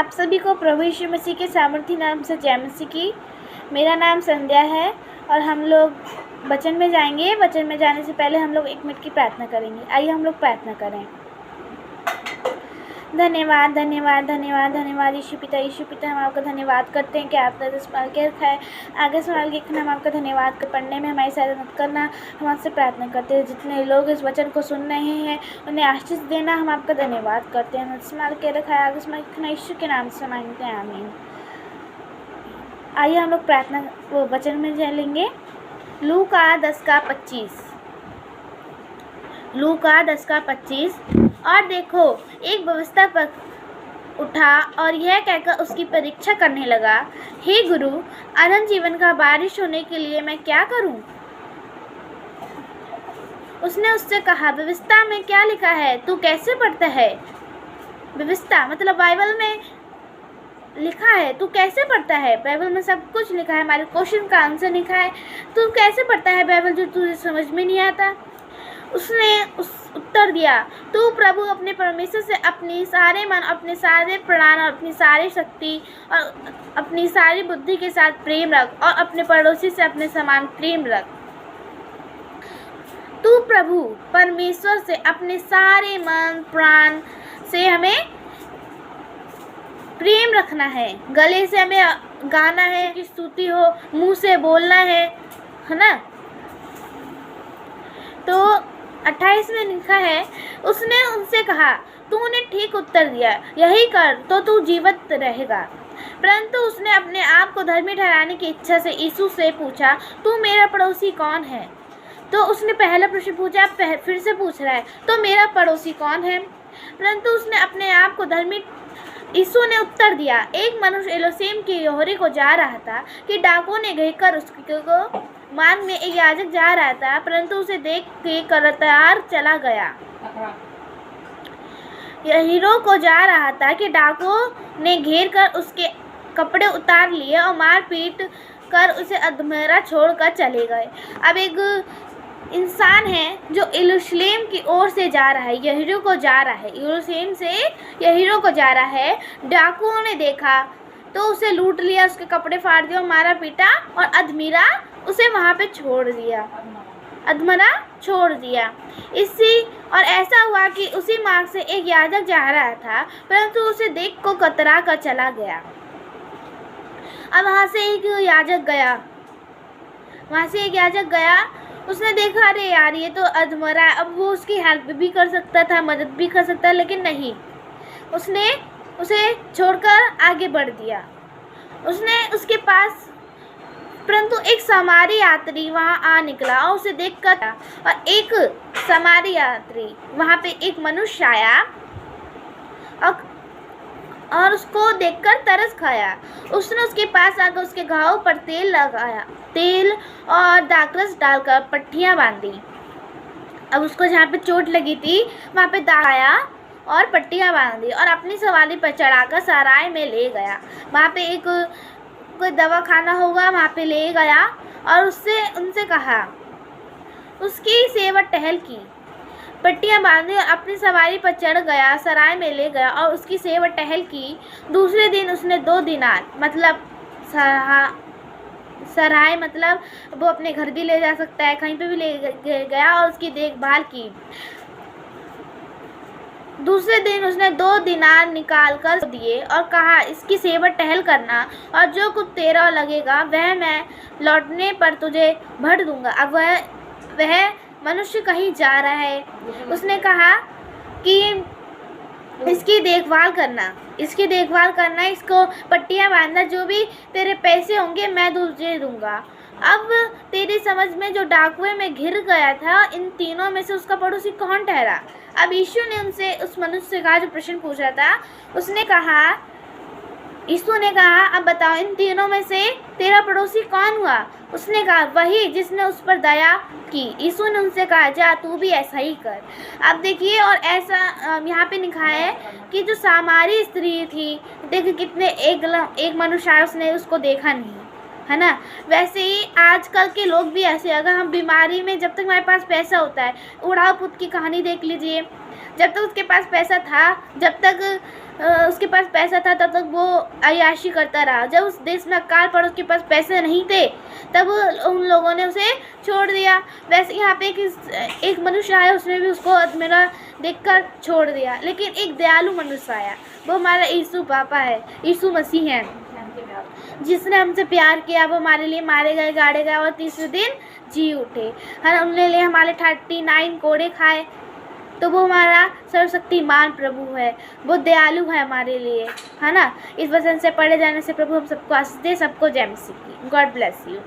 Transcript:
आप सभी को प्रभु यीशु मसीह के सामर्थी नाम से जय मसीह की। मेरा नाम संध्या है और हम लोग वचन में जाएंगे। वचन में जाने से पहले हम लोग 1 मिनट की प्रार्थना करेंगे। आइए हम लोग प्रार्थना करें। धन्यवाद धन्यवाद धन्यवाद धन्यवाद यीशु पिता हम आपका धन्यवाद करते हैं कि आपने संभाल के रखा है, आगे संभाल के रखना। हम आपका धन्यवाद कर पढ़ने में हमारी सहायता मत करना। हम आपसे प्रार्थना करते हैं जितने लोग इस वचन को सुन रहे हैं उन्हें आशीष देना। हम आपका धन्यवाद करते हैं। हम संभाल के रखा है, आगे संभाल के रखना। यीशु के नाम से मांगते हैं, आमीन। आइए हम लोग प्रार्थना वचन में चलेंगे। लूका 10:25। लूका 10:25। और देखो, एक व्यवस्थापक उठा और यह कहकर उसकी परीक्षा करने लगा, हे गुरु, अनंत जीवन का वारिस होने के लिए मैं क्या करूं? उसने उससे कहा, व्यवस्था में क्या लिखा है, तू कैसे पढ़ता है? व्यवस्था मतलब बाइबल में लिखा है, तू कैसे पढ़ता है? बाइबल में सब कुछ लिखा है, हमारे क्वेश्चन का आंसर लिखा है। तू कैसे पढ़ता है बाइबल जो तुझे समझ में नहीं आता? उसने उत्तर दिया, तू प्रभु अपने परमेश्वर से अपनी सारे मन, अपने सारे प्राण और अपनी सारी शक्ति और अपनी सारी बुद्धि के साथ प्रेम रख और अपने पड़ोसी से अपने समान प्रेम रख। तू प्रभु परमेश्वर से अपने सारे मन प्राण से हमें प्रेम रखना है, गले से हमें गाना है कि स्तुति हो, मुंह से बोलना है ना। तो 28 में लिखा है, उसने उनसे कहा, तूने ठीक उत्तर दिया, यही कर तो तू जीवित रहेगा। परंतु उसने अपने आप को धर्मी ठहराने की इच्छा से यीशु से पूछा, तू मेरा पड़ोसी कौन है? तो उसने पहला प्रश्न पूछा, फिर से पूछ रहा है, तो मेरा पड़ोसी कौन है? परंतु उसने अपने आप को धर्मी यीशु ने उत्तर दिया, एक मनुष्य यरूशलेम की यहोरी को जा रहा था कि डाकुओं ने घेर कर उसको मार्ग में एक याजक जा रहा था, परंतु उसे देख के करतार चला गया। यहीरो को जा रहा था कि डाकुओं ने घेर कर उसके कपड़े उतार लिए और मार पीट कर उसे अधमरा छोड़कर चले गए। अब एक इंसान है जो यरूशलेम की ओर से जा रहा है, यहीरो को जा रहा है, यरूशलेम से यहीरो को जा रहा है। डाकुओं ने देखा तो उसे लूट लिया, उसके कपड़े फाड़ दिए और मारा पीटा और अधमरा उसे वहाँ पे छोड़ दिया, अधमरा छोड़ दिया। और ऐसा हुआ कि उसी मार्ग से एक याजक जा रहा था, परंतु उसे देख को कतरा कर चला गया। अब वहाँ से एक याजक गया, उसने देखा, अरे यार ये तो अधमरा। अब वो उसकी हेल्प भी कर सकता था, मदद भी कर सकता, लेकिन नहीं, उसने उसे छोड़कर आगे बढ़ दिया। उसने उसके पास, परंतु एक सामरी यात्री वहाँ आ निकला और उसे देखकर, और एक सामरी यात्री वहाँ पे एक मनुष्य आया और उसको देखकर तरस खाया। उसने उसके पास आकर उसके घाव पर तेल लगाया, तेल और दाखरस डालकर पट्टियाँ बांधी। अब उसको जहाँ पे चोट लगी थी वहाँ पे दाया और पट्टियाँ बांधी और अपनी सवारी पर चढ़ाकर सराय में ले गया। वहाँ पे एक कोई दवा खाना होगा, वहाँ पे ले गया और उनसे कहा, उसकी सेवा टहल की, पट्टियाँ बांधी और अपनी सवारी पर चढ़ गया, सराय में ले गया और उसकी सेवा टहल की। दूसरे दिन उसने 2 दिनार मतलब सराय मतलब वो अपने घर भी ले जा सकता है, कहीं पे भी ले गया और उसकी देखभाल की। दूसरे दिन उसने 2 दिनार निकाल कर दिए और कहा, इसकी सेवा टहल करना और जो कुछ तेरा लगेगा वह मैं लौटने पर तुझे भर दूंगा। अब वह मनुष्य कहीं जा रहा है, उसने कहा कि इसकी देखभाल करना, इसको पट्टियाँ बांधना, जो भी तेरे पैसे होंगे मैं तुझे दूंगा। अब तेरी समझ में जो डाकुए में घिर गया था, इन तीनों में से उसका पड़ोसी कौन ठहरा? अब यीशु ने उनसे, उस मनुष्य से कहा जो प्रश्न पूछा था, यीशु ने कहा, अब बताओ इन तीनों में से तेरा पड़ोसी कौन हुआ? उसने कहा, वही जिसने उस पर दया की। यीशु ने उनसे कहा, जा तू भी ऐसा ही कर। अब देखिए, और ऐसा यहाँ पे लिखा है कि जो सामरी स्त्री थी, देखिए कितने एक मनुष्य आया, उसने उसको देखा नहीं, है ना। वैसे ही आजकल के लोग भी ऐसे, अगर हम बीमारी में, जब तक हमारे पास पैसा होता है, उड़ाव पुत की कहानी देख लीजिए, जब तक उसके पास पैसा था, जब तक उसके पास पैसा था तब तक वो अय्याशी करता रहा। जब उस देश में अकाल पड़ा, उसके पास पैसे नहीं थे, तब उन लोगों ने उसे छोड़ दिया। वैसे यहाँ पे एक मनुष्य आया, उसने भी उसको अधमरा देखकर छोड़ दिया। लेकिन एक दयालु मनुष्य आया, वो हमारा यीशु पापा है, यीशु मसीह है, जिसने हमसे प्यार किया। वो हमारे लिए मारे गए, गाड़े गए और तीसरे दिन जी उठे। हमने लिए हमारे 39 कोड़े खाए। तो वो हमारा सर्वशक्तिमान प्रभु है, वो दयालु है हमारे लिए, है ना। इस वचन से पढ़े जाने से प्रभु हम सबको आशीष दे। सबको जय मसीह की। God bless you.